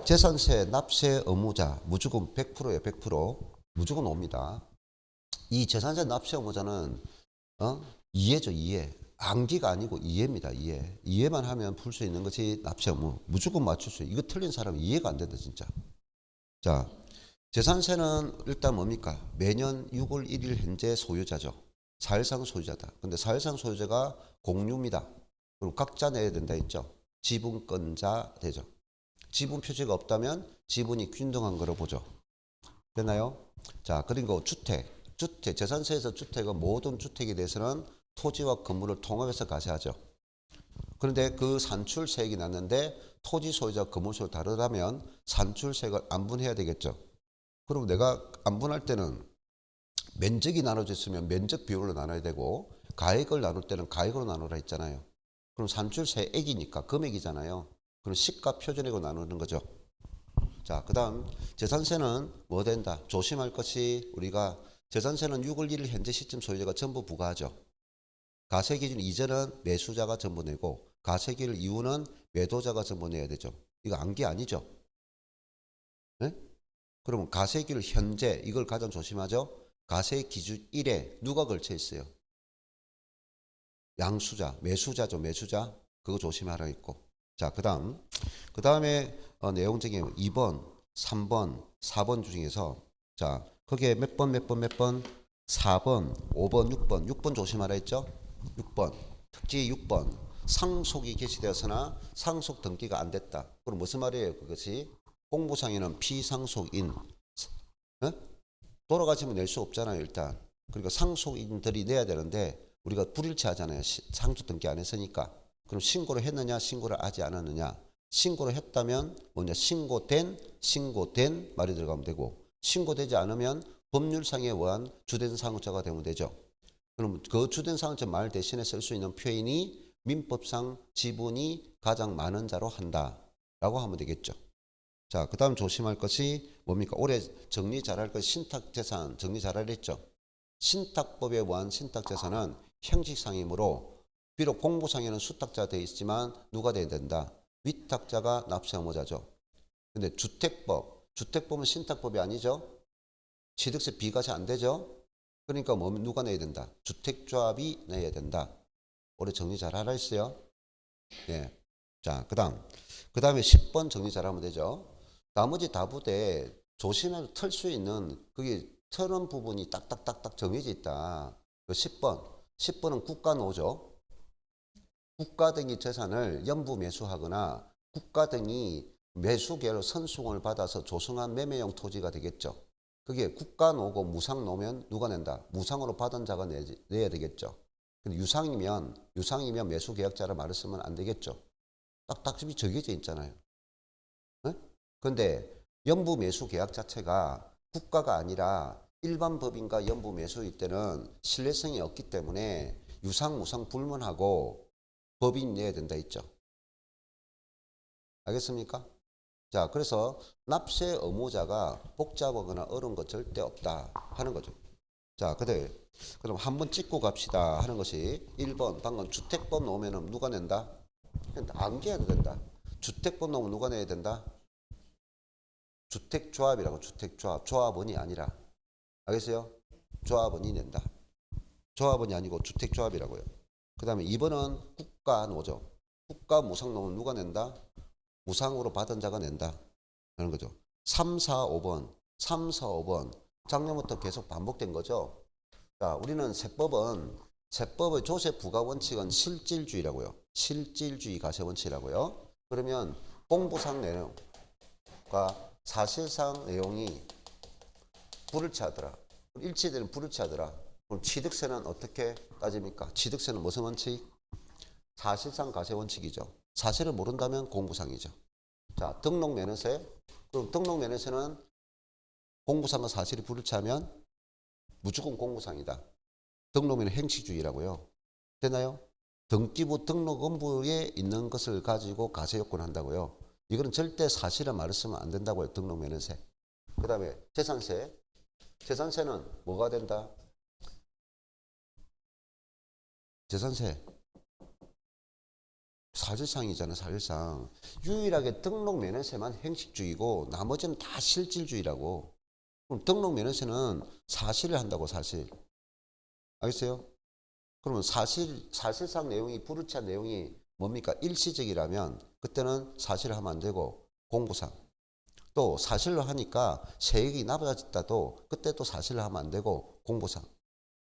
재산세 납세 의무자 무조건 100%예요. 100% 무조건 옵니다. 이 재산세 납세 의무자는 이해죠. 이해. 암기가 아니고 이해입니다. 이해. 이해만 하면 풀 수 있는 것이 납세 의무. 무조건 맞출 수 있어요. 이거 틀린 사람은 이해가 안 된다 진짜. 자, 재산세는 일단 뭡니까? 매년 6월 1일 현재 소유자죠. 사실상 소유자다. 근데 사실상 소유자가 공유입니다. 그럼 각자 내야 된다 했죠. 지분권자 되죠. 지분 표시가 없다면 지분이 균등한 거로 보죠. 됐나요? 자, 그리고 주택, 재산세에서 주택은 모든 주택에 대해서는 토지와 건물을 통합해서 과세하죠. 그런데 그 산출세액이 났는데 토지 소유자, 건물 소유 다르다면 산출세액을 안분해야 되겠죠. 그럼 내가 안분할 때는 면적이 나눠져 있으면 면적 비율로 나눠야 되고 가액을 나눌 때는 가액으로 나누라 했잖아요. 그럼 산출세액이니까 금액이잖아요. 그럼 시가 표준액으로 나누는 거죠. 자, 그 다음 재산세는 뭐 된다? 조심할 것이 우리가 재산세는 6월 1일 현재 시점 소유자가 전부 부과하죠. 가세기준 이전은 매수자가 전부 내고 가세기일 이후는 매도자가 전부 내야 되죠. 이거 암기 아니죠? 네? 그러면 가세기일 현재 이걸 가장 조심하죠. 가세기준 1에 누가 걸쳐 있어요? 양수자, 매수자죠. 매수자. 그거 조심하라 했고. 자, 그 다음에 내용적인 2번, 3번, 4번 중에서 자, 거기에 몇 번, 4번, 5번, 6번. 6번 조심하라 했죠? 6번. 특히 6번. 상속이 개시되었으나 상속 등기가 안 됐다. 그럼 무슨 말이에요? 그것이 공부상에는 피상속인. 돌아가시면 낼 수 없잖아요, 일단. 그러니까 상속인들이 내야 되는데 우리가 불일치 하잖아요. 상속 등기 안 했으니까. 그럼 신고를 했느냐, 신고를 하지 않았느냐. 신고를 했다면 뭐냐, 신고된 말이 들어가면 되고 신고되지 않으면 법률상에 의한 주된 사항자가 되면 되죠. 그럼 그 주된 사항자 말 대신에 쓸 수 있는 표현이 민법상 지분이 가장 많은 자로 한다라고 하면 되겠죠. 자, 그 다음 조심할 것이 뭡니까? 올해 정리 잘할 것 신탁재산 정리 잘하려 했죠. 신탁법에 의한 신탁재산은 형식상이므로 비록 공부상에는 수탁자 되어 있지만 누가 돼야 된다? 위탁자가 납세 의무자죠. 근데 주택법은 신탁법이 아니죠. 취득세 비과세 안 되죠. 그러니까 뭐 누가 내야 된다? 주택조합이 내야 된다. 올해 정리 잘 하라 했어요. 예. 자, 그 다음에 10번 정리 잘하면 되죠. 나머지 다부대 조심해서 털 수 있는 그게 털은 부분이 딱딱딱딱 정해져 있다. 그 10번은 국가노죠. 국가 등이 재산을 연부 매수하거나 국가 등이 매수계로 선수공을 받아서 조성한 매매용 토지가 되겠죠. 그게 국가노고 무상노면 누가 낸다? 무상으로 받은 자가 내야 되겠죠. 근데 유상이면 매수계약자라 말을 쓰면 안 되겠죠. 딱딱집이 정해져 있잖아요. 그런데 연부 매수 계약 자체가 국가가 아니라 일반 법인과 연부 매수일 때는 신뢰성이 없기 때문에 유상, 무상 불문하고 법인이 내야 된다 했죠. 알겠습니까? 자, 그래서 납세 의무자가 복잡하거나 어려운 거 절대 없다 하는 거죠. 자, 그럼 한번 찍고 갑시다 하는 것이 1번 방금 주택법 놓으면 누가 낸다? 암기해도 된다. 주택법 놓으면 누가 내야 된다? 주택조합이라고. 주택조합. 조합원이 아니라. 알겠어요? 조합원이 낸다. 조합원이 아니고 주택조합이라고요. 그 다음에 2번은 국가노죠. 국가 무상 놓으면 누가 낸다? 무상으로 받은 자가 낸다. 하는 거죠. 3, 4, 5번. 작년부터 계속 반복된 거죠. 자, 우리는 세법의 조세 부과 원칙은 실질주의라고요. 실질주의 가세 원칙이라고요. 그러면 공부상 내용과 사실상 내용이 불일치하더라. 일치되는 불일치하더라. 그럼 취득세는 어떻게 따집니까? 취득세는 무슨 원칙? 사실상 가세 원칙이죠. 사실을 모른다면 공부상이죠. 자, 등록면허세. 그럼 등록면허세는 공부상과 사실이 불일치하면 무조건 공부상이다. 등록면허 행시주의라고요. 되나요? 등기부 등록원부에 있는 것을 가지고 가세 요건을 한다고요. 이거는 절대 사실은 말을 쓰면 안 된다고요. 등록면허세. 그 다음에 재산세. 재산세는 뭐가 된다? 재산세. 사실상이잖아, 사실상. 유일하게 등록 면허세만 형식주의고 나머지는 다 실질주의라고. 그럼 등록 면허세는 사실을 한다고, 사실. 알겠어요? 그러면 사실상 내용이, 불일치한 내용이 뭡니까? 일시적이라면 그때는 사실을 하면 안 되고 공부상. 또 사실로 하니까 세액이 낮아졌다도 그때 또 사실을 하면 안 되고 공부상.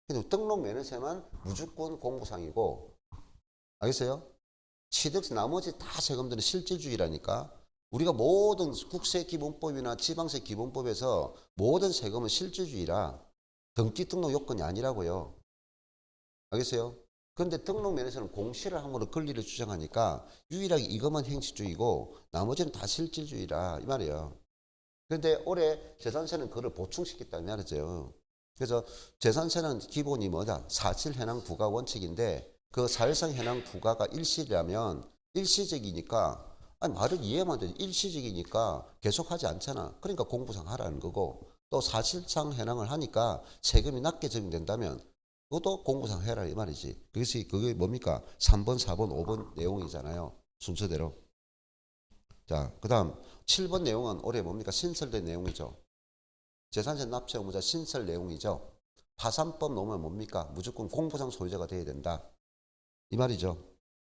근데 등록 면허세만 무조건 공부상이고, 알겠어요? 취득세 나머지 다 세금들은 실질주의라니까. 우리가 모든 국세기본법이나 지방세기본법에서 모든 세금은 실질주의라 등기 등록 요건이 아니라고요. 알겠어요? 그런데 등록 면에서는 공시를 함으로 권리를 주장하니까 유일하게 이것만 형식주의고 나머지는 다 실질주의라 이 말이에요. 그런데 올해 재산세는 그걸 보충시켰다는 말이죠. 그래서 재산세는 기본이 뭐다? 사실 현황 부과 원칙인데 그 사실상 현황 부과가 일시라면 일시적이니까 아니 말을 이해하면 돼. 일시적이니까 계속하지 않잖아. 그러니까 공부상 하라는 거고 또 사실상 현황을 하니까 세금이 낮게 적용된다면 그것도 공부상 해라 이 말이지. 그것이 그게 뭡니까? 3번, 4번, 5번 내용이잖아요. 순서대로. 자, 그 다음 7번 내용은 올해 뭡니까? 신설된 내용이죠. 재산세 납세 의무자 신설 내용이죠. 파산법 놓으면 뭡니까? 무조건 공부상 소유자가 돼야 된다. 이 말이죠.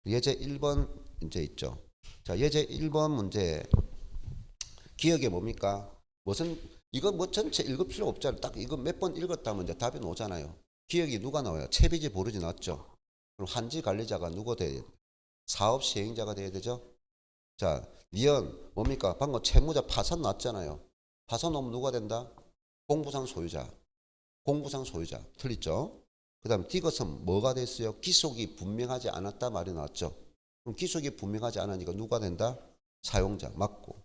예제 1번 문제 있죠. 자, 예제 1번 문제 기억에 뭡니까? 무슨 이거 뭐 전체 읽을 필요 없잖아요. 딱 이거 몇 번 읽었다면 이제 답이 나오잖아요. 기억이 누가 나와요? 채비지 보르지 나왔죠. 그럼 한지 관리자가 누가 돼야 돼요? 사업 시행자가 돼야 되죠. 자, 니은 뭡니까? 방금 채무자 파산 났잖아요. 파산 오면 누가 된다? 공부상 소유자. 공부상 소유자. 틀리죠? 그 다음에 디귿은 뭐가 됐어요? 기속이 분명하지 않았다 말이 나왔죠. 그럼 기속이 분명하지 않으니까 누가 된다? 사용자. 맞고.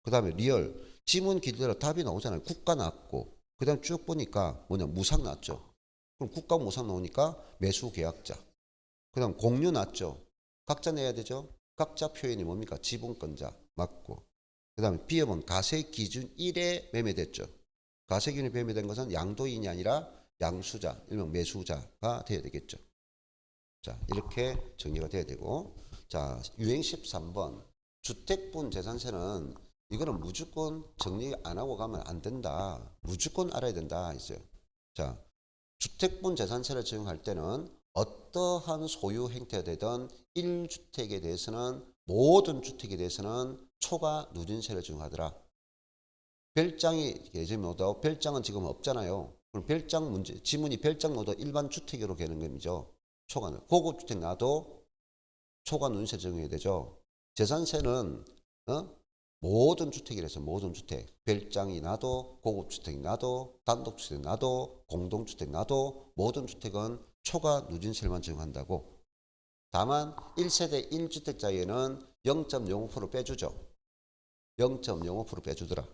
그 다음에 리얼. 지문 기대로 답이 나오잖아요. 국가 나왔고. 그 다음 쭉 보니까 뭐냐? 무상 나왔죠. 그럼 국가 무상 나오니까 매수 계약자. 그 다음 공유 났죠. 각자 내야 되죠. 각자 표현이 뭡니까? 지분권자. 맞고. 그 다음에 비업은 가세 기준 1에 매매됐죠. 가세 기준에 매매된 것은 양도인이 아니라 양수자, 일명 매수자가 돼야 되겠죠. 자, 이렇게 정리가 돼야 되고. 자, 유행 13번. 주택분 재산세는 이거는 무조건 정리 안 하고 가면 안 된다. 무조건 알아야 된다. 있어요. 자, 주택분 재산세를 적용할 때는 어떠한 소유 행태가 되든 1주택에 대해서는 모든 주택에 대해서는 초과 누진세를 적용하더라. 별장이 예전보다 별장은 지금 없잖아요. 그럼 별장 문제 지문이 별장 모두 일반 주택으로 되는 겁니다. 초과는 고급 주택 놔도 초과 누진세 적용해야 되죠. 재산세는 모든 주택이라서 모든 주택 별장이 나도 고급주택 나도 단독주택 나도 공동주택 나도 모든 주택은 초과 누진세만 적용한다고. 다만 1세대 1주택자에는 0.05% 빼주죠. 0.05% 빼주더라.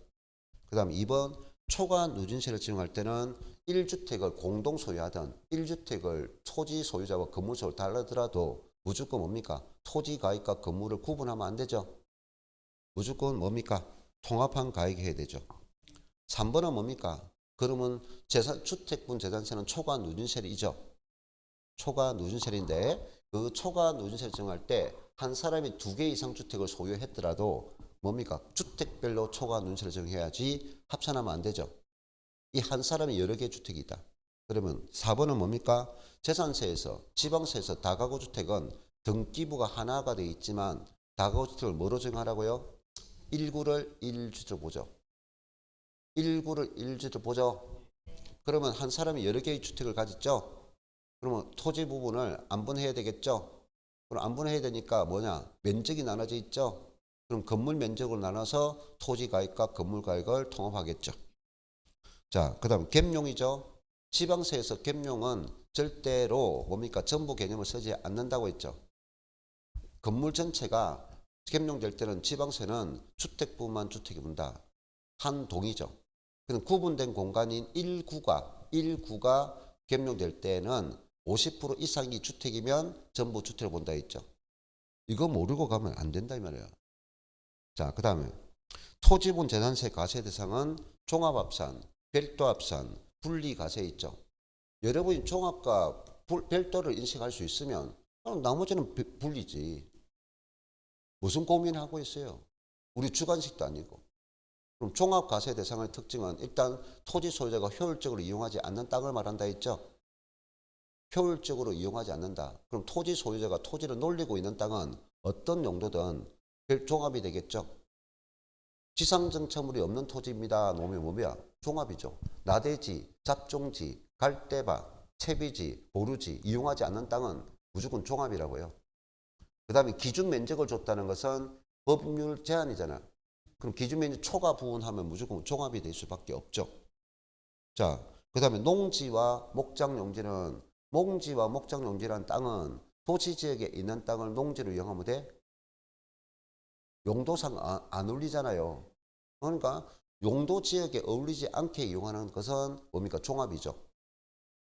그 다음 2번 초과 누진세를 적용할 때는 1주택을 공동 소유하든 1주택을 토지 소유자와 건물 소유를 달라더라도 무조건 뭡니까? 토지 가액과 건물을 구분하면 안 되죠. 무조건 뭡니까? 통합한 가액이 해야 되죠. 3번은 뭡니까? 그러면 주택분 재산세는 초과 누진세이죠. 초과 누진세인데 그 초과 누진세를 정할 때 한 사람이 2개 이상 주택을 소유했더라도 뭡니까? 주택별로 초과 누진세를 정해야지 합산하면 안 되죠. 이 한 사람이 여러 개 주택이다. 그러면 4번은 뭡니까? 재산세에서 지방세에서 다가구 주택은 등기부가 하나가 되어 있지만 다가구 주택을 뭐로 정하라고요? 1구를 1주택 보죠. 1구를 1주택 보죠. 그러면 한 사람이 여러 개의 주택을 가졌죠. 그러면 토지 부분을 안분해야 되겠죠. 그럼 안분해야 되니까 뭐냐? 면적이 나눠져 있죠. 그럼 건물 면적을 나눠서 토지 가액과 건물 가액을 통합하겠죠. 자, 그 다음 갭용이죠. 지방세에서 갭용은 절대로 뭡니까? 전부 개념을 쓰지 않는다고 했죠. 건물 전체가 갭용될 때는 지방세는 주택부만 주택이 본다. 한 동이죠. 그럼 구분된 공간인 1구가 갭용될 때는 50% 이상이 주택이면 전부 주택을 본다 했죠. 이거 모르고 가면 안 된다 이 말이에요. 자, 그 다음에 토지분 재산세 과세 대상은 종합합산, 별도합산, 분리과세 있죠. 여러분이 종합과 별도를 인식할 수 있으면 나머지는 분리지. 무슨 고민하고 있어요? 우리 주관식도 아니고. 그럼 종합과세 대상의 특징은 일단 토지 소유자가 효율적으로 이용하지 않는 땅을 말한다 했죠. 효율적으로 이용하지 않는다. 그럼 토지 소유자가 토지를 놀리고 있는 땅은 어떤 용도든 종합이 되겠죠. 지상정착물이 없는 토지입니다. 놓으면 뭐야? 종합이죠. 나대지, 잡종지, 갈대밭, 채비지, 보루지 이용하지 않는 땅은 무조건 종합이라고요. 그 다음에 기준 면적을 줬다는 것은 법률 제한이잖아. 그럼 기준 면적 초과 부분하면 무조건 종합이 될 수밖에 없죠. 자, 그 다음에 농지와 목장용지는 농지와 목장용지라는 땅은 도시지역에 있는 땅을 농지로 이용하면 돼? 용도상 안 어울리잖아요. 그러니까 용도지역에 어울리지 않게 이용하는 것은 뭡니까? 종합이죠.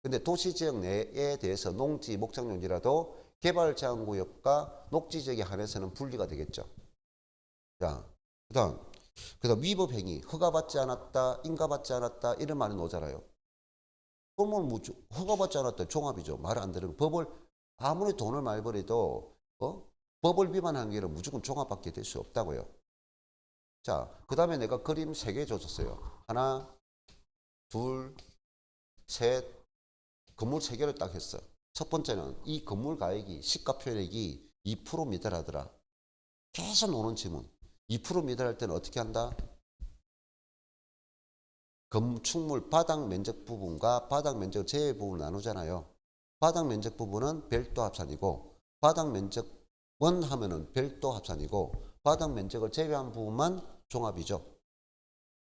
근데 도시지역 내에 대해서 농지, 목장용지라도 개발제한구역과 녹지지역에 한해서는 분리가 되겠죠. 자, 그다음 위법행위, 허가받지 않았다, 인가받지 않았다 이런 말이 나오잖아요. 그러면 뭐 허가받지 않았다 종합이죠. 말 안 들은 법을 아무리 돈을 많이 벌어도 법을 위반한 게는 무조건 종합밖에 될 수 없다고요. 자, 그 다음에 내가 그림 3개 줬었어요. 하나, 둘, 셋, 건물 3개를 딱 했어. 첫 번째는 이 건물 가액이 시가 표현액이 2% 미달하더라. 계속 오는 질문. 2% 미달할 때는 어떻게 한다? 건축물 바닥 면적 부분과 바닥 면적 제외 부분을 나누잖아요. 바닥 면적 부분은 별도 합산이고 바닥 면적원 하면은 별도 합산이고 바닥 면적을 제외한 부분만 종합이죠.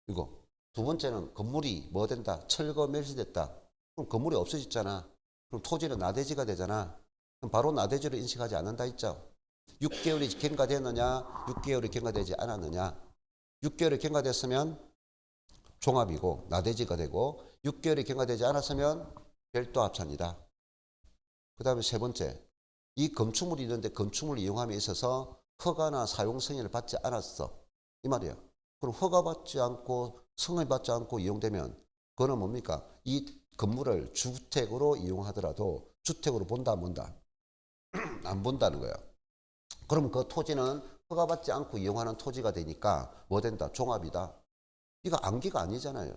이거 두 번째는 건물이 뭐 된다? 철거 멸시됐다. 그럼 건물이 없어졌잖아. 그럼 토지는 나대지가 되잖아. 그럼 바로 나대지로 인식하지 않는다 했죠. 6개월이 경과됐느냐 6개월이 경과되지 않았느냐. 6개월이 경과됐으면 종합이고 나대지가 되고 6개월이 경과되지 않았으면 별도 합산이다. 그 다음에 세 번째, 이 건축물이 있는데 건축물을 이용함에 있어서 허가나 사용 승인을 받지 않았어. 이 말이야. 그럼 허가받지 않고 승인을 받지 않고 이용되면 그거는 뭡니까? 이 건물을 주택으로 이용하더라도 주택으로 본다 안 본다? 안 본다는 거야. 그럼 그 토지는 허가받지 않고 이용하는 토지가 되니까 뭐 된다? 종합이다. 이거 암기가 아니잖아요.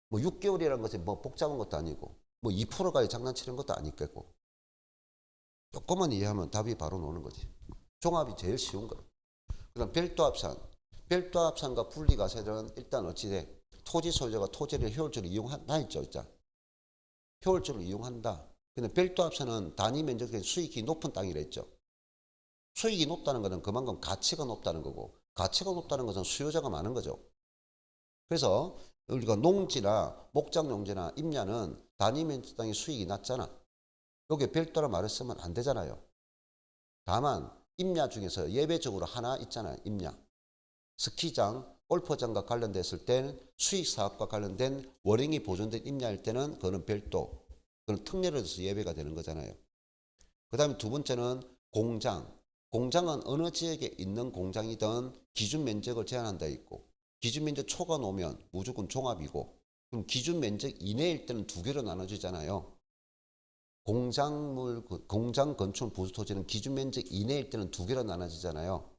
뭐 6개월이라는 것이 뭐 복잡한 것도 아니고 뭐 2%가 장난치는 것도 아니겠고 조금만 이해하면 답이 바로 나오는 거지. 종합이 제일 쉬운 거야. 그다음 별도 합산. 별도 합산과 분리과세는 일단 어찌돼? 토지 소유자가 토지를 효율적으로 이용한다 했죠. 진짜. 효율적으로 이용한다. 근데 별도 합산은 단위 면적의 수익이 높은 땅이라 했죠. 수익이 높다는 것은 그만큼 가치가 높다는 거고 가치가 높다는 것은 수요자가 많은 거죠. 그래서 우리가 농지나 목장용지나 임야는 단위 면적 땅의 수익이 낮잖아. 여기에 별도로 말을 쓰면 안 되잖아요. 다만 임야 중에서 예외적으로 하나 있잖아요. 임야. 스키장, 골프장과 관련됐을 때는 수익사업과 관련된 월행이 보존된 임야일 때는 그거는 별도. 그건 특례로 해서 예외가 되는 거잖아요. 그 다음에 두 번째는 공장. 공장은 어느 지역에 있는 공장이든 기준 면적을 제한한다 있고 기준 면적 초과 놓으면 무조건 종합이고 그럼 기준 면적 이내일 때는 두 개로 나눠지잖아요. 공장 건축 부수 토지는 기준 면적 이내일 때는 두 개로 나눠지잖아요.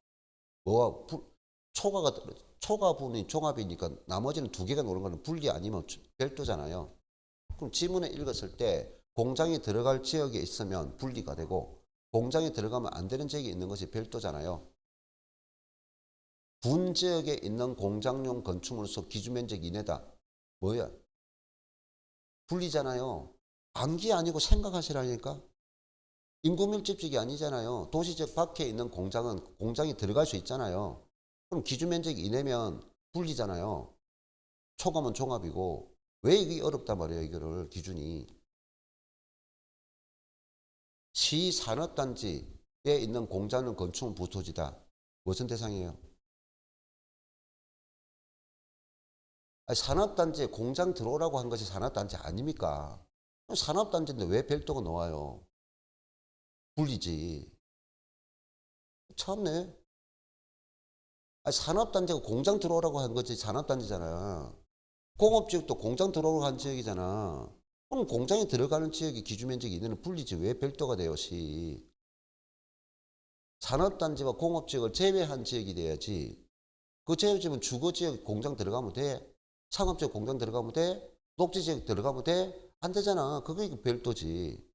초과 부분이 종합이니까 나머지는 두 개가 노는 거는 분리 아니면 별도잖아요. 그럼 지문에 읽었을 때 공장이 들어갈 지역에 있으면 분리가 되고 공장에 들어가면 안 되는 지역에 있는 것이 별도잖아요. 군 지역에 있는 공장용 건축물로서 기준 면적 이내다. 뭐야? 분리잖아요. 암기 아니고 생각하시라니까. 인구 밀집지역이 아니잖아요. 도시지역 밖에 있는 공장은 공장이 들어갈 수 있잖아요. 그럼 기준 면적 이내면 분리잖아요. 초과면 종합이고 왜 이게 어렵단 말이에요. 이거를 기준이. 시산업단지에 있는 공장용 건축물 부토지다. 무슨 대상이에요? 아니, 산업단지에 공장 들어오라고 한 것이 산업단지 아닙니까? 산업단지인데 왜 별도가 나와요? 분리지. 참네. 아니, 산업단지가 공장 들어오라고 한 거지 산업단지잖아. 공업지역도 공장 들어오라고 한 지역이잖아. 그럼 공장에 들어가는 지역이 기준면적이 있는 분리지 왜 별도가 돼요? 시. 산업단지와 공업지역을 제외한 지역이 돼야지. 그 제외지면 주거지역 공장 들어가면 돼. 상업지역 공장 들어가면 돼. 녹지지역 들어가면 돼. 안 되잖아. 그게 별도지.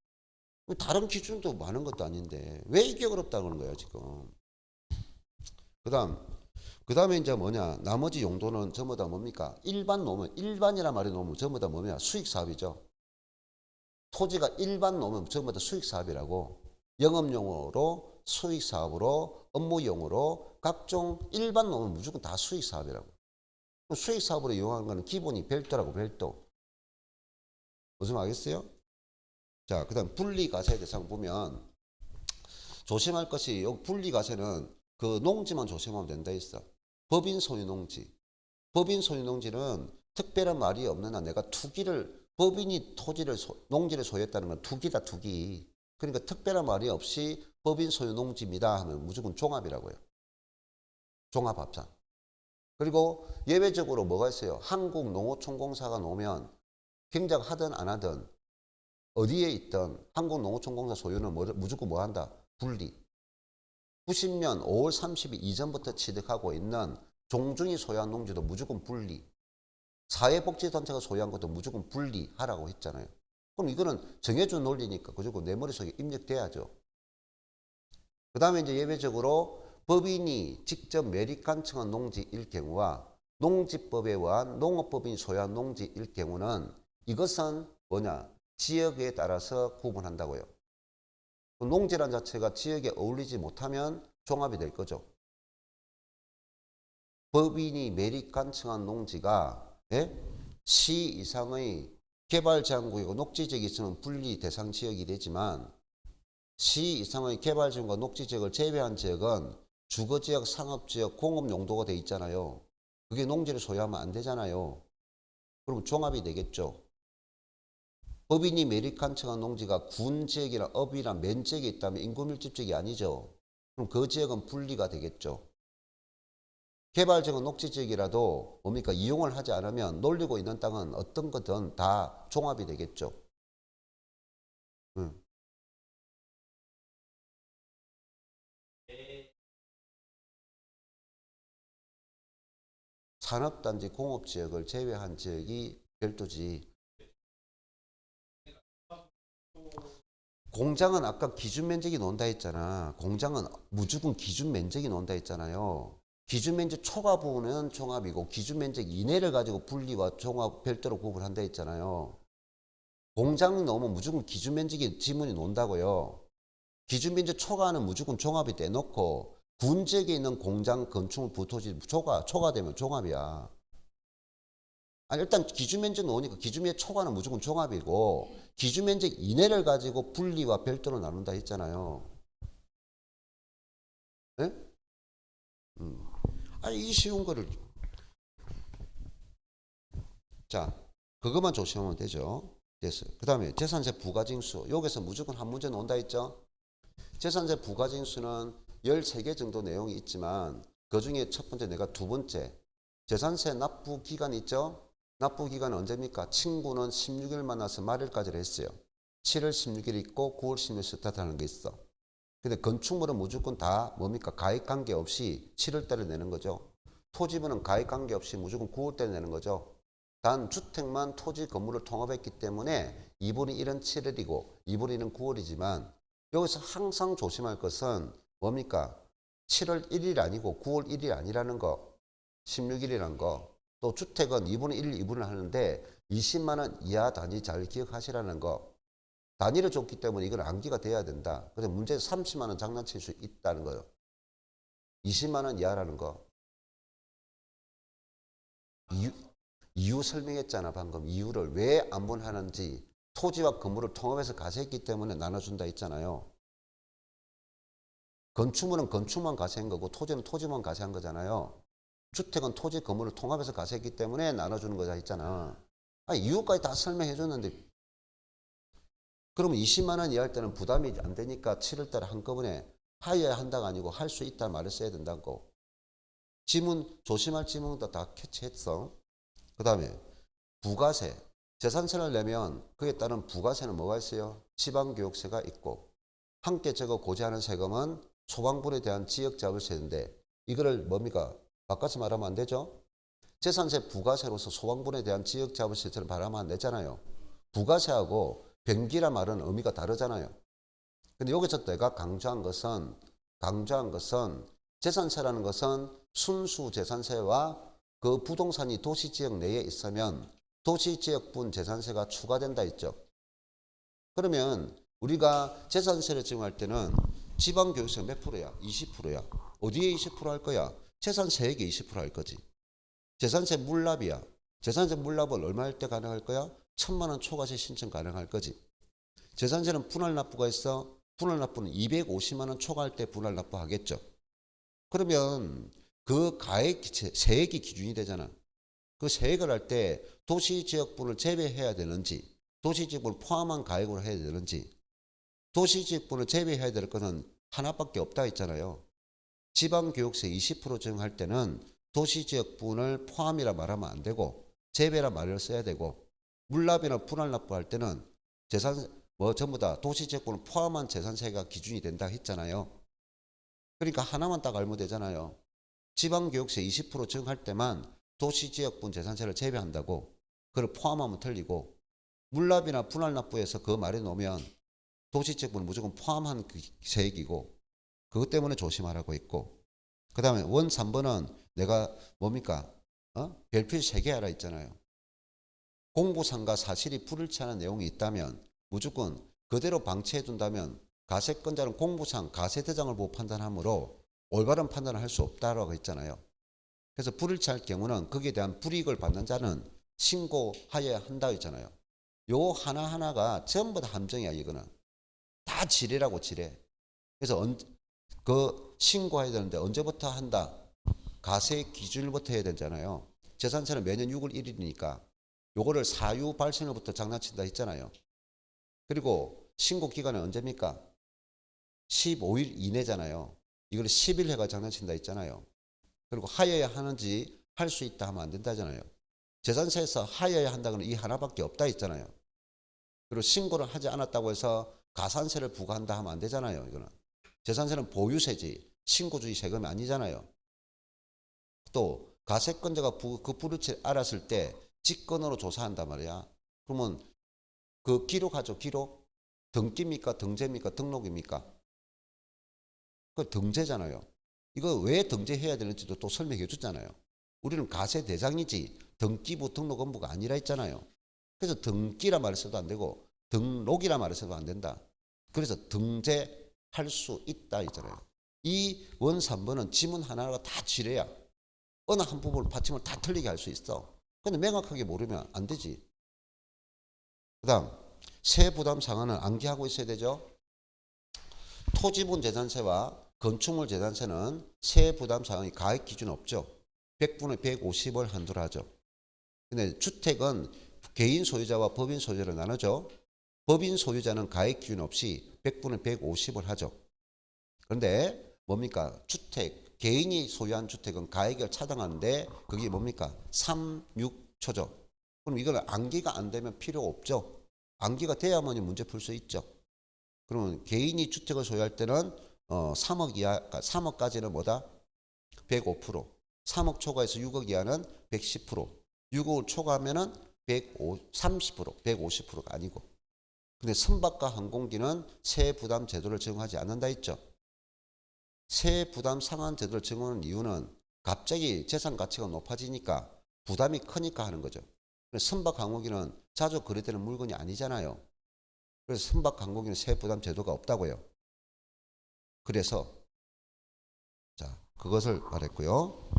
다른 기준도 많은 것도 아닌데 왜 이게 어렵다는 거야 지금. 그 다음에 이제 뭐냐, 나머지 용도는 전부 다 뭡니까? 일반 노무, 일반이란 말이 노무 전부 다 뭐냐, 수익 사업이죠. 토지가 일반 노무 전부 다 수익 사업이라고. 영업용으로, 수익 사업으로, 업무용으로 각종 일반 노무 무조건 다 수익 사업이라고. 수익 사업으로 이용하는 거는 기본이 별도라고. 별도. 무슨 말 알겠어요? 자, 그 다음 분리과세 대상 보면 조심할 것이, 여기 분리과세는 그 농지만 조심하면 된다 했어. 법인 소유 농지. 법인 소유 농지는 특별한 말이 없는 한 내가 투기를, 법인이 토지를, 농지를 소유했다는 건 투기다, 투기. 그러니까 특별한 말이 없이 법인 소유 농지입니다 하면 무조건 종합이라고요. 종합합산. 그리고 예외적으로 뭐가 있어요? 한국농어촌공사가 놓으면 경작하든 안 하든 어디에 있든 한국농어촌공사 소유는 무조건 뭐 한다? 분리. 90년 5월 30일 이전부터 취득하고 있는 종중이 소유한 농지도 무조건 분리. 사회복지단체가 소유한 것도 무조건 분리하라고 했잖아요. 그럼 이거는 정해준 논리니까 무조건 내 머릿속에 입력돼야죠. 그 다음에 이제 예외적으로 법인이 직접 매립간청한 농지일 경우와 농지법에 의한 농업법인이 소유한 농지일 경우는 이것은 뭐냐? 지역에 따라서 구분한다고요. 농지란 자체가 지역에 어울리지 못하면 종합이 될 거죠. 법인이 매립간청한 농지가 시 이상의 개발제한구역이고 녹지지역이 있으면 분리 대상 지역이 되지만 시 이상의 개발지역과 녹지지역을 제외한 지역은 주거지역, 상업지역, 공업용도가 돼 있잖아요. 그게 농지를 소유하면 안 되잖아요. 그럼 종합이 되겠죠. 법인이 매립간청한 농지가 군지역이나 업이나 면지역에 있다면 인구밀집지역이 아니죠. 그럼 그 지역은 분리가 되겠죠. 개발지역은 녹지지역이라도 뭡니까? 이용을 하지 않으면 놀리고 있는 땅은 어떤 거든 다 종합이 되겠죠. 산업단지 공업지역을 제외한 지역이 별도지. 공장은 아까 기준면적이 논다 했잖아. 공장은 무조건 기준면적이 논다 했잖아요. 기준면적 초과 부분은 종합이고 기준면적 이내를 가지고 분리와 종합 별도로 구분한다 했잖아요. 공장 넣으면 무조건 기준면적이 지문이 논다고요. 기준면적 초과는 무조건 종합이 떼놓고 군지역에 있는 공장, 건축물, 부토지 초과되면 종합이야. 아니, 일단 기준면적 놓으니까 기준면적 초과는 무조건 종합이고 기준면적 이내를 가지고 분리와 별도로 나눈다 했잖아요. 네? 아니, 이 쉬운 거를. 자, 그것만 조심하면 되죠. 됐어요. 그 다음에 재산세 부가징수. 여기서 무조건 한 문제 논다 했죠. 재산세 부가징수는 13개 정도 내용이 있지만 그 중에 첫 번째 내가 두 번째 재산세 납부 기간 있죠. 납부 기간은 언제입니까? 친구는 16일 만나서 말일까지를 했어요. 7월 16일 있고 9월 16일 스타트하는 게 있어. 근데 건축물은 무조건 다 뭡니까? 가액 관계 없이 7월달에 내는 거죠. 토지분은 가액 관계 없이 무조건 9월달에 내는 거죠. 단 주택만 토지 건물을 통합했기 때문에 2분의 1은 7월이고 2분의 1은 9월이지만 여기서 항상 조심할 것은 뭡니까? 7월 1일 아니고 9월 1일 아니라는 거. 16일이라는 거. 또 주택은 2분의 1, 2분을 하는데 20만 원 이하 단위 잘 기억하시라는 거. 단위를 줬기 때문에 이건 암기가 돼야 된다. 그래서 문제에서 30만 원 장난칠 수 있다는 거예요. 20만 원 이하라는 거. 이유 설명했잖아 방금. 이유를 왜 안 분하는지. 토지와 건물을 통합해서 가세했기 때문에 나눠준다 했잖아요. 건축물은 건축만 가세한 거고 토지는 토지만 가세한 거잖아요. 주택은 토지 건물을 통합해서 가세했기 때문에 나눠주는 거다 했잖아. 아니, 이유까지 다 설명해 줬는데 그러면 20만 원 이하일 때는 부담이 안 되니까 7월달에 한꺼번에 하여야 한다가 아니고 할 수 있다 말을 써야 된다고. 지문 조심할 지문도 다 캐치했어. 그 다음에 부가세. 재산세를 내면 그에 따른 부가세는 뭐가 있어요? 지방교육세가 있고 함께 적어 고지하는 세금은 소방분에 대한 지역자율세인데 이거를 뭡니까? 바꿔서 말하면 안 되죠? 재산세 부가세로서 소방분에 대한 지역자율세를 말하면 안 되잖아요. 부가세하고 변기란 말은 의미가 다르잖아요. 근데 여기서 내가 강조한 것은 재산세라는 것은 순수 재산세와 그 부동산이 도시지역 내에 있으면 도시지역분 재산세가 추가된다 했죠. 그러면 우리가 재산세를 지정할 때는 지방교육세 몇 프로야? 20%야. 어디에 20%할 거야? 재산세액에 20%할 거지. 재산세 물납이야. 재산세 물납은 얼마일 때 가능할 거야? 1,000만 원 초과세 신청 가능할 거지. 재산세는 분할 납부가 있어. 분할 납부는 250만 원 초과할 때 분할 납부하겠죠. 그러면 그 가액 세액이 기준이 되잖아. 그 세액을 할 때 도시지역분을 제외해야 되는지 도시지역분을 포함한 가액으로 해야 되는지 도시지역분을 제외해야 될 것은 하나밖에 없다 했잖아요. 지방교육세 20% 정할 때는 도시지역분을 포함이라 말하면 안 되고 제외라 말을 써야 되고 물납이나 분할 납부할 때는 전부 다 도시지역분을 포함한 재산세가 기준이 된다 했잖아요. 그러니까 하나만 딱 알면 되잖아요. 지방교육세 20% 정할 때만 도시지역분 재산세를 제외한다고 그걸 포함하면 틀리고 물납이나 분할 납부에서 그 말에 놓으면 도시지역분은 무조건 포함한 그 세액이고 그것 때문에 조심하라고 했고 그 다음에 원 3번은 내가 뭡니까? 별표시 3개 하라 했잖아요. 공부상과 사실이 불일치하는 내용이 있다면 무조건 그대로 방치해 둔다면 가세권자는 공부상 가세대장을 보고 판단하므로 올바른 판단을 할 수 없다라고 했잖아요. 그래서 불일치할 경우는 거기에 대한 불이익을 받는 자는 신고하여야 한다 했잖아요. 요 하나하나가 전부 다 함정이야. 이거는 다 지뢰라고 지뢰. 그래서 그 신고해야 되는데 언제부터 한다? 가세 기준일부터 해야 되잖아요. 재산세는 매년 6월 1일이니까 요거를 사유 발생일부터 장난친다 했잖아요. 그리고 신고 기간은 언제입니까? 15일 이내잖아요. 이걸 10일 해가 장난친다 했잖아요. 그리고 하여야 하는지 할 수 있다 하면 안 된다잖아요. 재산세에서 하여야 한다고는 이 하나밖에 없다 했잖아요. 그리고 신고를 하지 않았다고 해서 가산세를 부과한다 하면 안 되잖아요. 이거는 재산세는 보유세지 신고주의 세금이 아니잖아요. 또 가세권자가 그 불일치를 알았을 때 직권으로 조사한단 말이야. 그러면 그 기록하죠. 기록. 등기입니까? 등재입니까? 등록입니까? 그 등재잖아요. 이거 왜 등재해야 되는지도 또 설명해 줬잖아요. 우리는 가세 대장이지 등기부 등록업무가 아니라 했잖아요. 그래서 등기라 말을 써도 안 되고 등록이라 말을 써도 안 된다. 그래서 등재할 수 있다 했잖아요. 이 원 3번은 지문 하나가 다 지뢰야. 어느 한 부분을 받침을 다 틀리게 할 수 있어. 근데 명확하게 모르면 안 되지. 그 다음 세부담 상한은 암기하고 있어야 되죠. 토지분 재산세와 건축물 재산세는 세부담 상한이 가액 기준 없죠. 100분의 150을 한도로 하죠. 근데 주택은 개인 소유자와 법인 소유자로 나누죠. 법인 소유자는 가액 기준 없이 100분의 150을 하죠. 그런데 뭡니까? 주택, 개인이 소유한 주택은 가액을 차등하는데 그게 뭡니까? 3, 6초죠. 그럼 이걸 암기가 안 되면 필요 없죠. 암기가 돼야만이 문제 풀 수 있죠. 그러면 개인이 주택을 소유할 때는 3억 이하, 3억까지는 뭐다? 105%. 3억 초과해서 6억 이하는 110%. 6억을 초과하면은 30%, 150%가 아니고. 근데 선박과 항공기는 세부담 제도를 적용하지 않는다 했죠. 세부담 상한 제도를 적용하는 이유는 갑자기 재산 가치가 높아지니까 부담이 크니까 하는 거죠. 선박 항공기는 자주 거래되는 물건이 아니잖아요. 그래서 선박 항공기는 세부담 제도가 없다고요. 그래서 자 그것을 말했고요.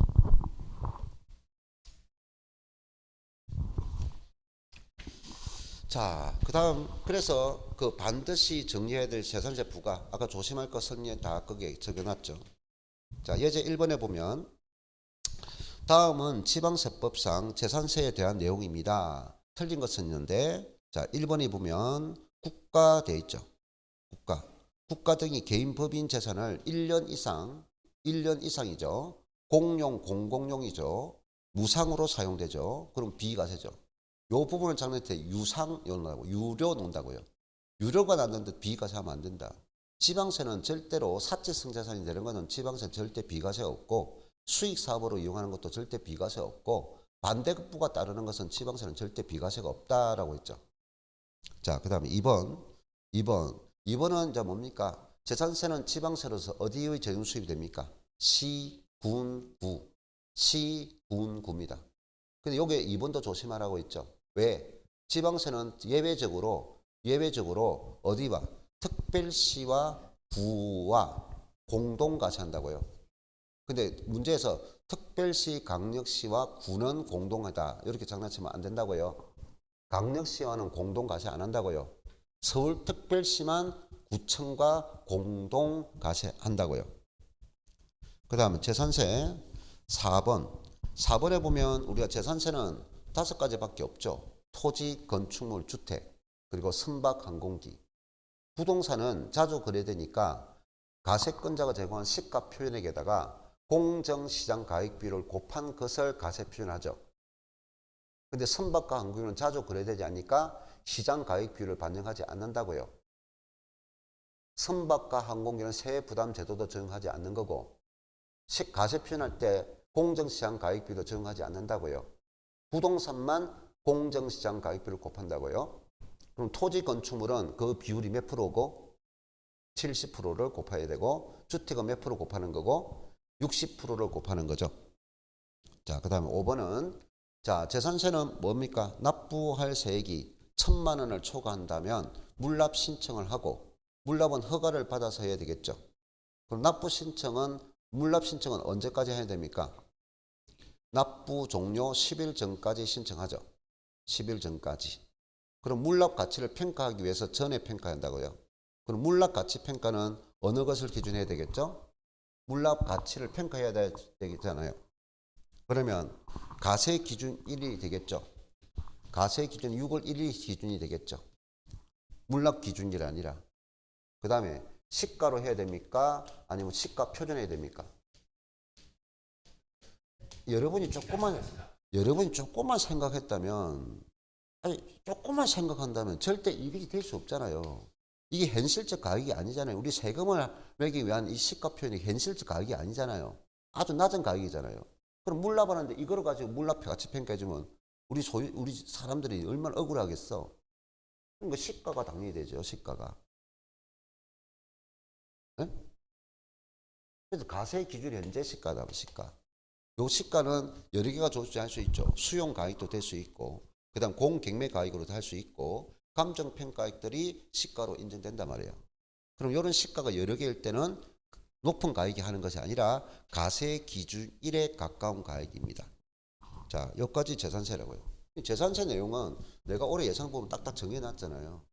자, 그 다음 그래서 그 반드시 정리해야 될 재산세 부과 아까 조심할 것 설명 다 거기에 적어놨죠. 자, 예제 1번에 보면 다음은 지방세법상 재산세에 대한 내용입니다. 틀린 것은 있는데 자 1번에 보면 국가 돼 있죠. 국가 등이 개인 법인 재산을 1년 이상이죠. 공용 공공용이죠. 무상으로 사용되죠. 그럼 비과세죠. 요 부분을 장난칠 때 유상 넣는다고 유료 넣는다고요. 유료가 났는데 비과세하면 안 된다. 지방세는 절대로 사치성자산이 되는 것은 지방세 절대 비과세 없고 수익 사업으로 이용하는 것도 절대 비과세 없고 반대급부가 따르는 것은 지방세는 절대 비과세가 없다라고 했죠. 자, 그다음에 2번은 이제 뭡니까? 재산세는 지방세로서 어디의 재정 수입이 됩니까? 시, 군, 구. 시, 군, 구입니다. 근데 여기 2번도 조심하라고 했죠. 왜? 지방세는 예외적으로 어디 봐? 특별시와 구와 공동과세한다고요. 근데 문제에서 특별시, 강력시와 구는 공동하다. 이렇게 장난치면 안 된다고요. 강력시와는 공동과세 안 한다고요. 서울특별시만 구청과 공동과세 한다고요. 그 다음에 재산세 4번에 보면 우리가 재산세는 5가지밖에 없죠. 토지, 건축물, 주택, 그리고 선박, 항공기. 부동산은 자주 거래되니까 가세권자가 제공한 시가 표현액에다가 공정시장 가액비율을 곱한 것을 가세 표현하죠. 근데 선박과 항공기는 자주 거래되지 않으니까 시장 가액비율을 반영하지 않는다고요. 선박과 항공기는 세액 부담 제도도 적용하지 않는 거고 가세 표현할 때 공정시장 가액비율도 적용하지 않는다고요. 부동산만 공정시장 가액비율을 곱한다고요. 그럼 토지 건축물은 그 비율이 몇 프로고 70%를 곱해야 되고 주택은 몇 프로 곱하는 거고 60%를 곱하는 거죠. 자, 그 다음에 5번은 자, 재산세는 뭡니까? 납부할 세액이 1,000만 원을 초과한다면 물납 신청을 하고 물납은 허가를 받아서 해야 되겠죠. 그럼 물납 신청은 언제까지 해야 됩니까? 납부 종료 10일 전까지 신청하죠. 10일 전까지. 그럼 물납 가치를 평가하기 위해서 전에 평가한다고요. 그럼 물납 가치 평가는 어느 것을 기준해야 되겠죠? 물납 가치를 평가해야 되겠잖아요. 그러면 가세 기준 1이 되겠죠. 가세 기준 6월 1일 기준이 되겠죠. 물납 기준이 아니라. 그 다음에 시가로 해야 됩니까? 아니면 시가 표준해야 됩니까? 여러분이 조금만 생각했다면, 조금만 생각한다면 절대 이익이 될 수 없잖아요. 이게 현실적 가격이 아니잖아요. 우리 세금을 매기 위한 이 시가 표현이 현실적 가격이 아니잖아요. 아주 낮은 가격이잖아요. 그럼 물납하는데 이거를 가지고 물납 가치 평가해주면 우리 사람들이 얼마나 억울하겠어. 그러니까 시가가 당연히 되죠. 시가가. 네? 그래서 가세 기준 현재 시가다. 시가. 요 시가는 여러 개가 조정할 수 있죠. 수용 가액도 될 수 있고, 그 다음 공경매 가액으로도 할 수 있고, 감정평가액들이 시가로 인정된단 말이에요. 그럼 이런 시가가 여러 개일 때는 높은 가액이 하는 것이 아니라 가세 기준 1에 가까운 가액입니다. 자, 여기까지 재산세라고요. 재산세 내용은 내가 올해 예산 보면 딱딱 정해놨잖아요.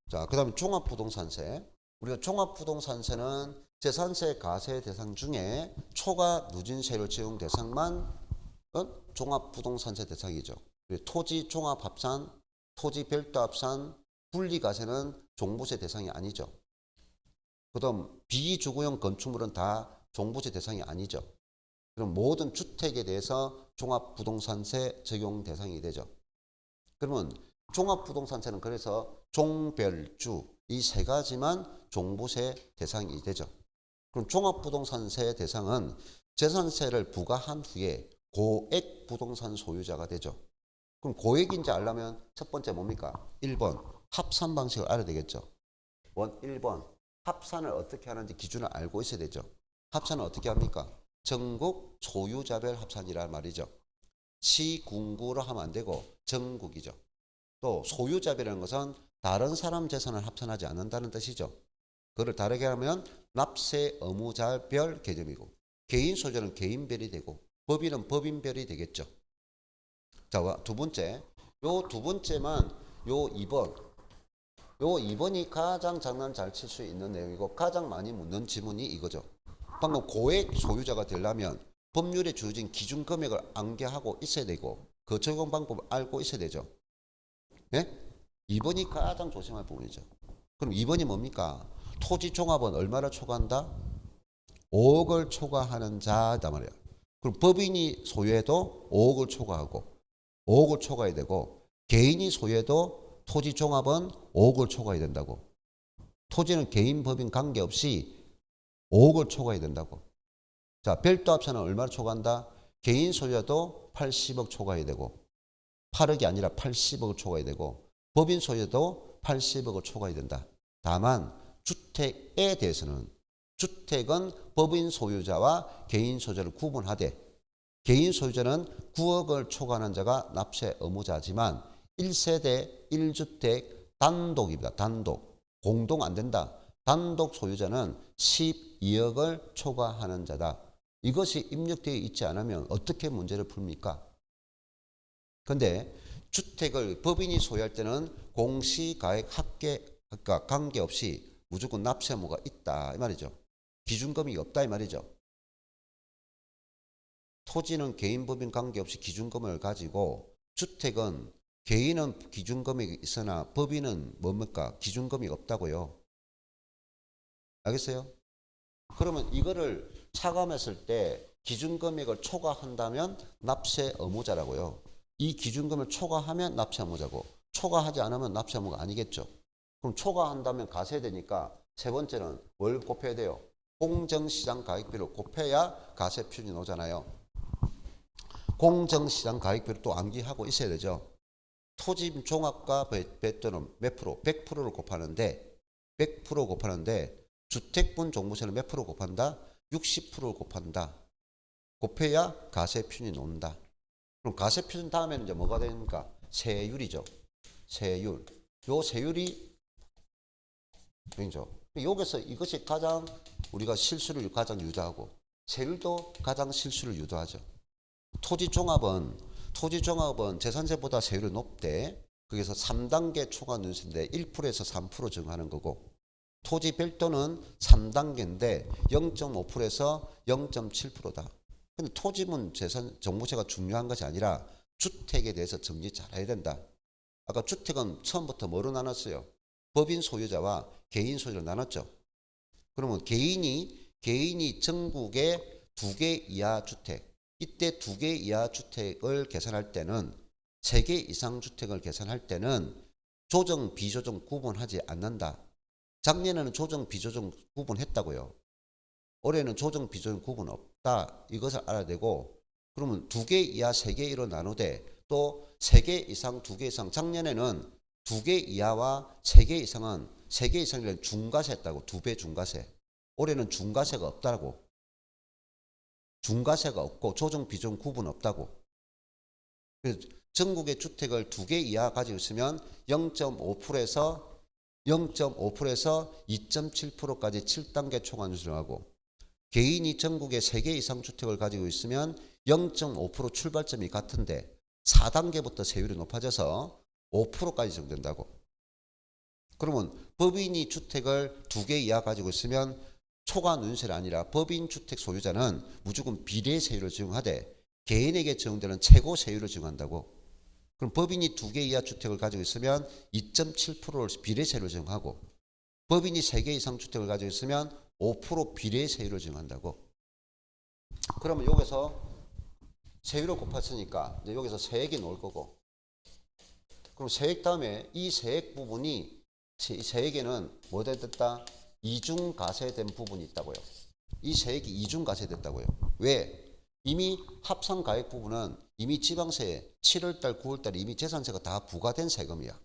자, 그 다음에 종합부동산세. 우리가 종합부동산세는 재산세 가세 대상 중에 초과 누진세율 적용 대상만 종합부동산세 대상이죠. 토지 종합합산, 토지 별도합산, 분리가세는 종부세 대상이 아니죠. 그 다음 비주거용 건축물은 다 종부세 대상이 아니죠. 그럼 모든 주택에 대해서 종합부동산세 적용 대상이 되죠. 그러면 종합부동산세는 그래서 종별주 이 세 가지만 종부세 대상이 되죠. 그럼 종합부동산세 대상은 재산세를 부과한 후에 고액 부동산 소유자가 되죠. 그럼 고액인지 알려면 첫 번째 뭡니까? 1번 합산 방식을 알아야 되겠죠. 1번 합산을 어떻게 하는지 기준을 알고 있어야 되죠. 합산을 어떻게 합니까? 전국 소유자별 합산이란 말이죠. 시, 군구로 하면 안 되고 전국이죠. 또 소유자별이라는 것은 다른 사람 재산을 합산하지 않는다는 뜻이죠. 그걸 다르게 하면 납세 의무자별 개념이고 개인 소유자는 개인별이 되고 법인은 법인별이 되겠죠. 자, 두 번째. 요 두 번째만 요 2번이 가장 장난 잘 칠 수 있는 내용이고 가장 많이 묻는 지문이 이거죠. 방금 고액 소유자가 되려면 법률에 주어진 기준 금액을 암기하고 있어야 되고 그 적용 방법을 알고 있어야 되죠. 네? 2번이 가장 조심할 부분이죠. 그럼 2번이 뭡니까? 토지 종합은 얼마를 초과한다? 5억을 초과하는 자다 말이에요. 그럼 법인이 소유해도 5억을 초과하고 5억을 초과해야 되고 개인이 소유해도 토지 종합은 5억을 초과해야 된다고. 토지는 개인 법인 관계없이 5억을 초과해야 된다고. 자, 별도 합산은 얼마를 초과한다? 개인 소유자도 80억 초과해야 되고 8억이 아니라 80억을 초과해야 되고 법인 소유자도 80억을 초과해야 된다. 다만 주택에 대해서는 주택은 법인 소유자와 개인 소유자를 구분하되 개인 소유자는 9억을 초과하는 자가 납세 의무자지만 1세대 1주택 단독입니다. 단독. 공동 안 된다. 단독 소유자는 12억을 초과하는 자다. 이것이 입력되어 있지 않으면 어떻게 문제를 풉니까? 근데 주택을 법인이 소유할 때는 공시가액 합계가 관계없이 무조건 납세 의무가 있다 이 말이죠. 기준금이 없다 이 말이죠. 토지는 개인 법인 관계없이 기준금을 가지고 주택은 개인은 기준금이 있으나 법인은 뭡니까? 기준금이 없다고요. 알겠어요? 그러면 이거를 차감했을 때 기준금액을 초과한다면 납세 의무자라고요. 이 기준금을 초과하면 납세 의무자고 초과하지 않으면 납세 의무가 아니겠죠. 그럼 초과한다면 가세되니까 세 번째는 뭘 곱해야 돼요? 공정시장 가액비를 곱해야 가세 표준이 나오잖아요. 공정시장 가액비를 또 암기하고 있어야 되죠. 토지 종합과 별도는 몇 프로? 100%를 곱하는데 100% 곱하는데 주택분 종부세는 몇 프로 곱한다? 60%를 곱한다. 곱해야 가세 표준이 나온다. 그럼 가세 표준 다음에는 이제 뭐가 됩니까? 세율이죠. 세율. 요 세율이 그죠. 여기서 이것이 가장 우리가 실수를 가장 유도하고 세율도 가장 실수를 유도하죠. 토지 종합은 재산세보다 세율이 높대. 거기서 3단계 초과 누수인데 1%에서 3% 증가하는 거고 토지 별도는 3단계인데 0.5%에서 0.7%다. 근데 토지분 재산 종부세가 중요한 것이 아니라 주택에 대해서 정리 잘 해야 된다. 아까 주택은 처음부터 뭐로 나눴어요? 법인 소유자와 개인 소유를 나눴죠. 그러면 개인이 전국에 2개 이하 주택, 이때 2개 이하 주택을 계산할 때는 3개 이상 주택을 계산할 때는 조정, 비조정 구분하지 않는다. 작년에는 조정, 비조정 구분했다고요. 올해는 조정, 비조정 구분 없다. 이것을 알아야 되고 그러면 2개 이하 3개 이로 나누되 또 3개 이상 2개 이상 작년에는 2개 이하와 3개 이상은 3개 이상이라는 중과세 했다고 2배 중과세. 올해는 중과세가 없다고. 중과세가 없고 조정, 비조정 구분 없다고. 그래서 전국의 주택을 2개 이하 가지고 있으면 0.5%에서 2.7%까지 7단계 초과 누수를 하고 개인이 전국에 3개 이상 주택을 가지고 있으면 0.5% 출발점이 같은데 4단계부터 세율이 높아져서 5%까지 적용된다고. 그러면 법인이 주택을 2개 이하 가지고 있으면 초과 누수가 아니라 법인 주택 소유자는 무조건 비례 세율을 적용하되 개인에게 적용되는 최고 세율을 적용한다고. 그럼 법인이 2개 이하 주택을 가지고 있으면 2.7%를 비례 세율을 적용하고 법인이 3개 이상 주택을 가지고 있으면 5% 비례 세율을 적용한다고. 그러면 여기서 세율을 곱했으니까 이제 여기서 세액이 나올 거고 그럼 세액 다음에 이 세액 부분이 세액에는 뭐 됐다? 이중과세된 부분이 있다고요. 이 세액이 이중과세됐다고요. 왜? 이미 합산가액 부분은 이미 지방세 7월달 9월달에 이미 재산세가 다 부과된 세금이야.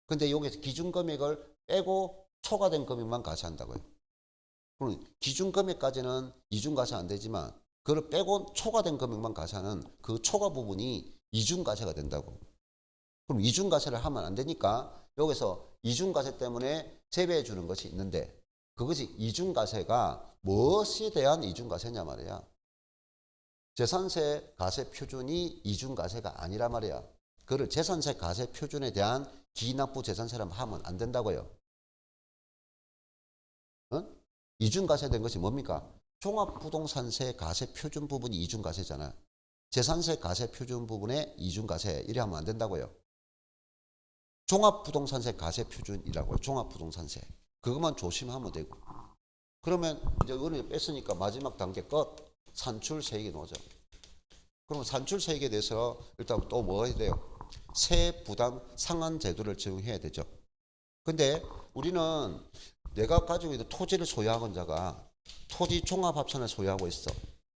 근데 여기서 기준금액을 빼고 초과된 금액만 과세한다고요. 그럼 기준금액까지는 이중과세 안 되지만 그걸 빼고 초과된 금액만 과세하는 그 초과 부분이 이중과세가 된다고. 그럼 이중과세를 하면 안 되니까 여기서 이중과세 때문에 제외해 주는 것이 있는데 그것이 이중과세가 무엇에 대한 이중과세냐 말이야. 재산세 가세 표준이 이중과세가 아니라 말이야. 그를 재산세 가세 표준에 대한 기납부 재산세라고 하면 안 된다고요. 이중과세된 것이 뭡니까? 종합부동산세 가세 표준 부분이 이중과세잖아. 재산세 가세 표준 부분에 이중과세 이래 하면 안 된다고요. 종합부동산세 가세 표준이라고요. 종합부동산세. 그것만 조심하면 되고. 그러면 이제 은행에 뺐으니까 마지막 단계 끝. 산출세액이 나오죠. 그럼 산출세액에 대해서 일단 또 뭐 해야 돼요? 세부담 상환 제도를 적용해야 되죠. 근데 우리는 내가 가지고 있는 토지를 소유하는 자가 토지 종합합산을 소유하고 있어.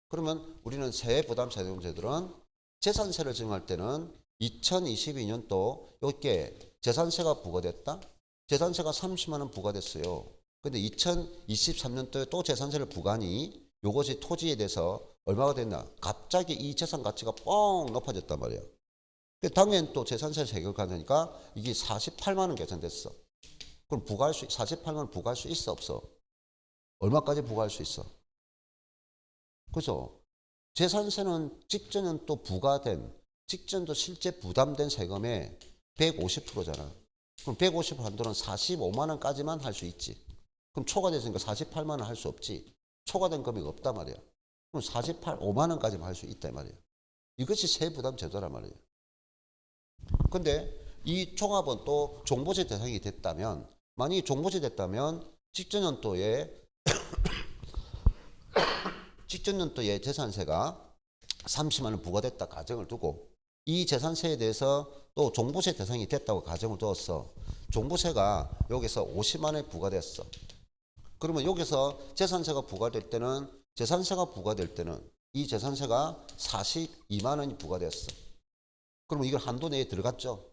그러면 우리는 세부담 세금제도는 재산세를 적용할 때는 2022년도 여기에 재산세가 부과됐다. 재산세가 30만 원 부과됐어요. 근데 2023년도에 또 재산세를 부과하니 요것이 토지에 대해서 얼마가 됐나? 갑자기 이 재산 가치가 뻥 높아졌단 말이에요. 당연히 또 재산세 세금을 가니까 이게 48만 원 계산됐어. 그럼 부과할 수 48만 원 부과할 수 있어 없어? 얼마까지 부과할 수 있어? 그죠? 재산세는 직전은 또 부과된 직전도 실제 부담된 세금의 150%잖아. 그럼 150% 한도는 45만 원까지만 할 수 있지. 그럼 초과됐으니까 48만 원 할 수 없지. 초과된 금액이 없단 말이야. 그럼 5만 원까지만 할 수 있다 이 말이야. 이것이 세부담 제도란 말이에요. 근데 이 종합은 또 종부세 대상이 됐다면, 만약에 종부세 됐다면 직전연도에 직전연도에 재산세가 30만 원 부과됐다 가정을 두고 이 재산세에 대해서 또 종부세 대상이 됐다고 가정을 두었어. 종부세가 여기서 50만 원이 부과됐어. 그러면 여기서 재산세가 부과될 때는 이 재산세가 42만 원이 부과됐어. 그러면 이걸 한도 내에 들어갔죠.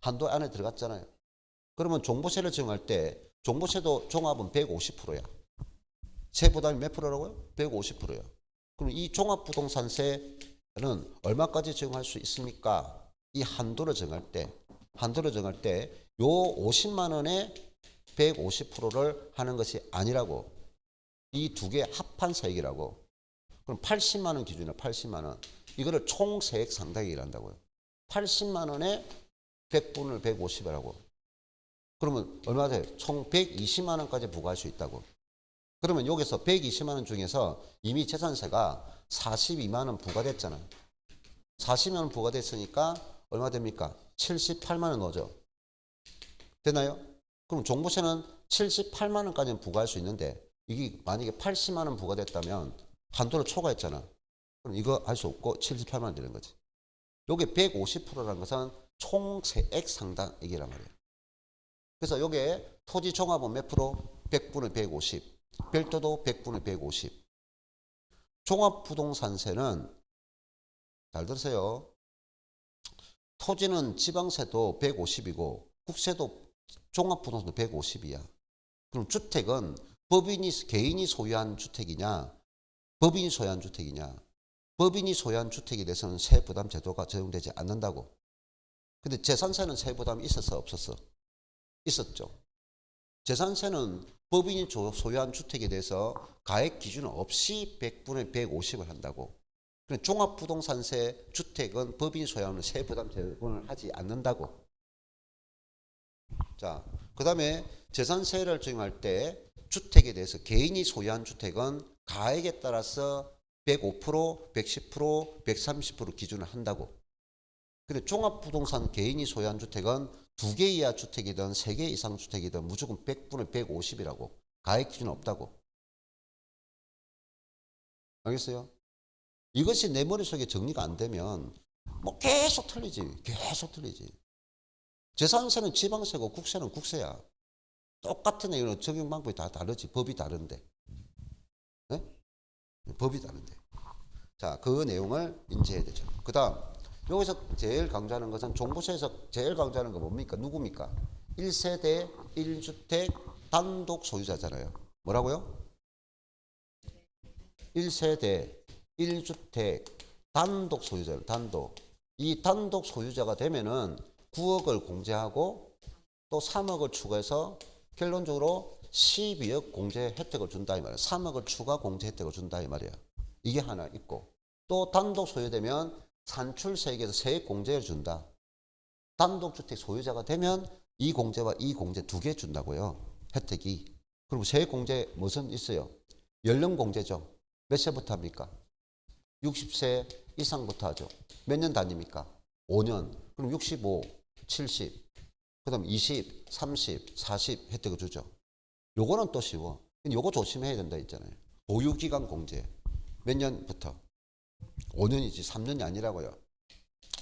한도 안에 들어갔잖아요. 그러면 종부세를 적용할 때 종부세도 종합은 150%야. 세부담이 몇 프로라고요? 150%야. 그럼 이 종합부동산세는 얼마까지 적용할 수 있습니까? 이 한도를 정할 때 요 50만 원에 150%를 하는 것이 아니라고. 이 두 개 합한 세액이라고. 그럼 80만 원 기준이야. 80만 원. 이거를 총 세액 상당액이라 한다고요. 80만 원에 100분을 150이라고. 그러면 얼마 돼? 총 120만 원까지 부과할 수 있다고. 그러면 여기서 120만 원 중에서 이미 재산세가 42만 원 부과됐잖아. 40만 원 부과됐으니까 얼마 됩니까? 78만 원 넣어줘. 되나요? 그럼 종부세는 78만 원까지는 부과할 수 있는데 이게 만약에 80만 원 부과됐다면 한도를 초과했잖아. 그럼 이거 할 수 없고 78만 원 되는 거지. 요게 150%라는 것은 총 세액 상당액이란 말이에요. 그래서 요게 토지 종합은 몇 프로? 100분의 150. 별도도 100분의 150. 종합부동산세는 잘 들으세요. 토지는 지방세도 150이고 국세도 종합부동산도 150이야. 그럼 주택은 개인이 소유한 주택이냐, 법인이 소유한 주택이냐. 법인이 소유한 주택에 대해서는 세부담 제도가 적용되지 않는다고. 근데 재산세는 세부담이 있었어 없었어? 있었죠. 재산세는 법인이 소유한 주택에 대해서 가액 기준 없이 100분의 150을 한다고. 그러니까 종합부동산세 주택은 법인이 소유하는 세부담 제공을 하지 않는다고. 자, 그 다음에 재산세를 적용할 때 주택에 대해서 개인이 소유한 주택은 가액에 따라서 105%, 110%, 130% 기준을 한다고. 근데 종합부동산 개인이 소유한 주택은 2개 이하 주택이든 3개 이상 주택이든 무조건 100분의 150이라고. 가액 기준 없다고. 알겠어요? 이것이 내 머릿속에 정리가 안 되면 뭐 계속 틀리지. 재산세는 지방세고 국세는 국세야. 똑같은 내용은 적용 방법이 다 다르지. 법이 다른데. 네? 법이 다른데. 자, 그 내용을 인지해야 되죠. 그 다음 여기서 제일 강조하는 것은 종부세에서 제일 강조하는 건 뭡니까? 누굽니까? 1세대 1주택 단독 소유자잖아요. 뭐라고요? 1세대 1주택 단독 소유자예요. 단독. 이 단독 소유자가 되면은 9억을 공제하고 또 3억을 추가해서 결론적으로 12억 공제 혜택을 준다 이 말이야. 3억을 추가 공제 혜택을 준다 이 말이야. 이게 하나 있고 또 단독 소유되면 산출세액에서 세액 공제를 준다. 단독주택 소유자가 되면 이 공제와 이 공제 2개 준다고요. 혜택이. 그리고 세액 공제 무슨 있어요? 연령 공제죠. 몇 세부터 합니까? 60세 이상부터 하죠. 몇 년 단위입니까? 5년. 그럼 65, 70, 그 다음 20, 30, 40 혜택을 주죠. 요거는 또 쉬워. 근데 요거 조심해야 된다 했잖아요. 보유기간 공제. 몇 년부터? 5년이지 3년이 아니라고요.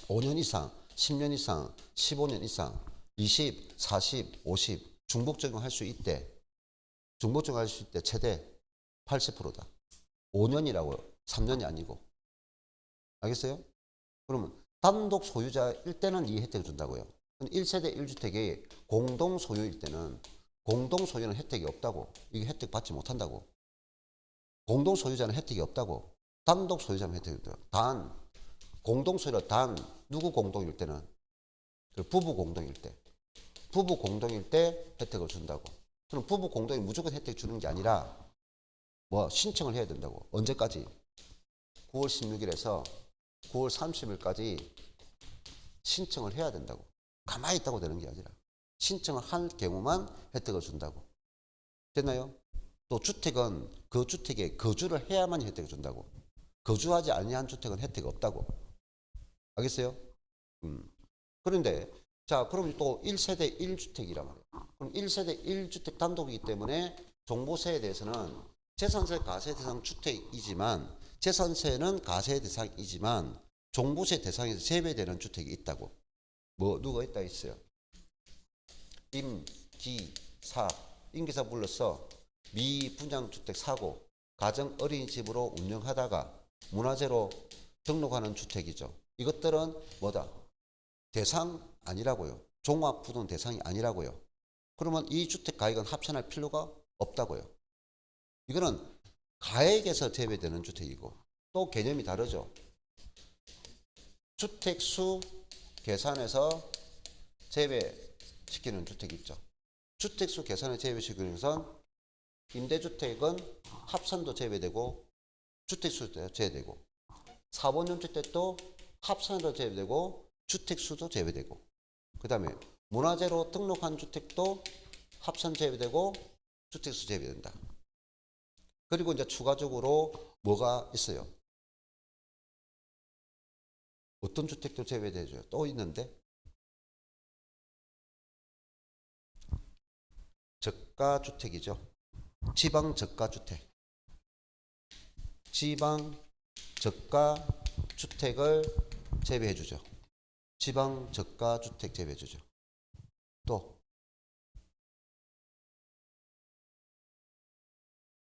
5년 이상. 10년 이상, 15년 이상, 20, 40, 50 중복 적용할 수 있대. 중복 적용할 수 있대. 최대 80%다. 5년이라고요. 3년이 아니고. 알겠어요? 그러면 단독 소유자일 때는 이 혜택을 준다고요. 1세대 1주택이 공동 소유일 때는 공동 소유는 혜택이 없다고. 이게 혜택 받지 못한다고. 공동 소유자는 혜택이 없다고. 단독 소유자는 혜택이 있다. 단 공동 소유라 단 누구 공동일 때는 부부 공동일 때. 부부 공동일 때 혜택을 준다고. 그럼 부부 공동이 무조건 혜택 주는 게 아니라 뭐 신청을 해야 된다고. 언제까지? 9월 16일에서 9월 30일까지 신청을 해야 된다고. 가만히 있다고 되는 게 아니라 신청을 한 경우만 혜택을 준다고. 됐나요? 또 주택은 그 주택에 거주를 해야만 혜택을 준다고. 거주하지 아니한 주택은 혜택이 없다고. 알겠어요? 그런데 자, 그럼 또 1세대 1주택이란 말이에요. 그럼 1세대 1주택 단독이기 때문에 종부세에 대해서는 재산세 과세 대상 주택이지만 재산세는 과세 대상이지만 종부세 대상에서 제외되는 주택이 있다고. 뭐 누가 있다 있어요? 임기사. 임기사 불러서 미분양주택 사고 가정 어린이집으로 운영하다가 문화재로 등록하는 주택이죠. 이것들은 뭐다? 대상 아니라고요. 종합부동 대상이 아니라고요. 그러면 이 주택 가액은 합산할 필요가 없다고요. 이거는 가액에서 제외되는 주택이고 또 개념이 다르죠. 주택수 계산에서 제외시키는 주택이 있죠. 주택수 계산을 제외시키는 것은 임대주택은 합산도 제외되고 주택수도 제외되고 4번용주택도 합산도 제외되고 주택수도 제외되고 그 다음에 문화재로 등록한 주택도 합산 제외되고 주택수 제외된다. 그리고 이제 추가적으로 뭐가 있어요? 어떤 주택도 제외되죠? 또 있는데 저가주택이죠. 지방 저가주택. 지방 저가주택을 제외해 주죠. 지방 저가주택 제외해 주죠. 또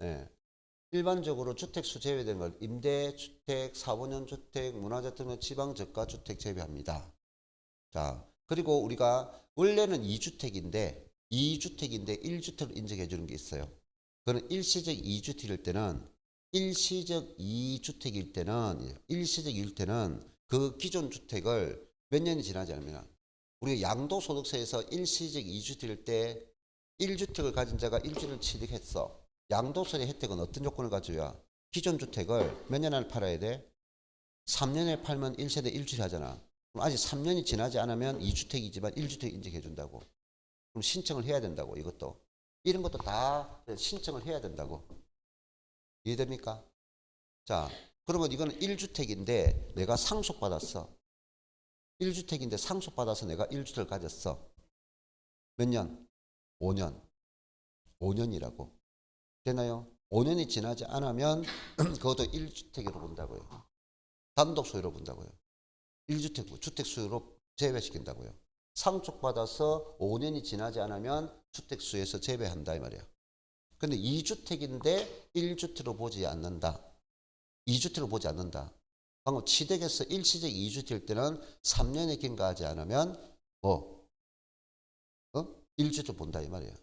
네. 일반적으로 주택수 제외된 걸 임대주택, 4번형 주택, 문화재 등의 지방 저가주택 제외합니다. 자, 그리고 우리가 원래는 2주택인데 1주택을 인정해 주는 게 있어요. 그거는 일시적 2주택일 때는 일시적 2주택일 때는 그 기존 주택을 몇 년이 지나지 않으면 우리가 양도소득세에서 일시적 2주택일 때 1주택을 가진 자가 일주를 취득했어. 양도세의 혜택은 어떤 조건을 가져야 기존 주택을 몇 년 안에 팔아야 돼? 3년에 팔면 1세대 1주택 하잖아. 그럼 아직 3년이 지나지 않으면 2주택이지만 1주택 인정해 준다고. 그럼 신청을 해야 된다고. 이것도. 이런 것도 다 신청을 해야 된다고. 이해됩니까? 자, 그러면 이거는 1주택인데 내가 상속받았어. 1주택인데 상속받아서 내가 1주택을 가졌어. 몇 년? 5년. 5년이라고. 되나요? 5년이 지나지 않으면 그것도 1주택으로 본다고요. 단독 소유로 본다고요. 1주택, 주택 수요로 제외시킨다고요. 상속받아서 5년이 지나지 않으면 주택 수에서 제외한다 이 말이야. 근데 2주택인데 1주택으로 보지 않는다. 2주택으로 보지 않는다. 방금 취득해서 일시적 2주택일 때는 3년에 경과하지 않으면 1주택 본다 이 말이야.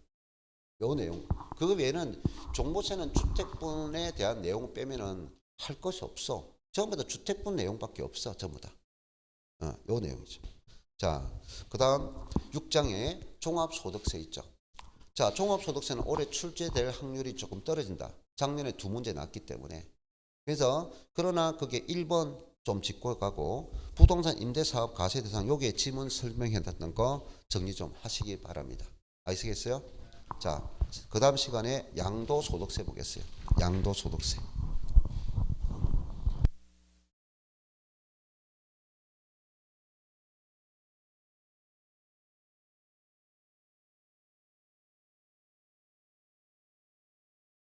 요 내용. 그거 외에는 종부세는 주택분에 대한 내용을 빼면은 할 것이 없어. 전부 다 주택분 내용밖에 없어. 전부 다. 요 내용이죠. 자, 그 다음 6장에 종합소득세 있죠. 자, 종합소득세는 올해 출제될 확률이 조금 떨어진다. 작년에 2문제 났기 때문에. 그래서 그러나 그게 1번 좀 짚고 가고 부동산 임대사업 과세대상 여기에 지문 설명해놨던 거 정리 좀 하시기 바랍니다. 아시겠어요? 자, 그 다음 시간에 양도소득세 보겠어요. 양도소득세.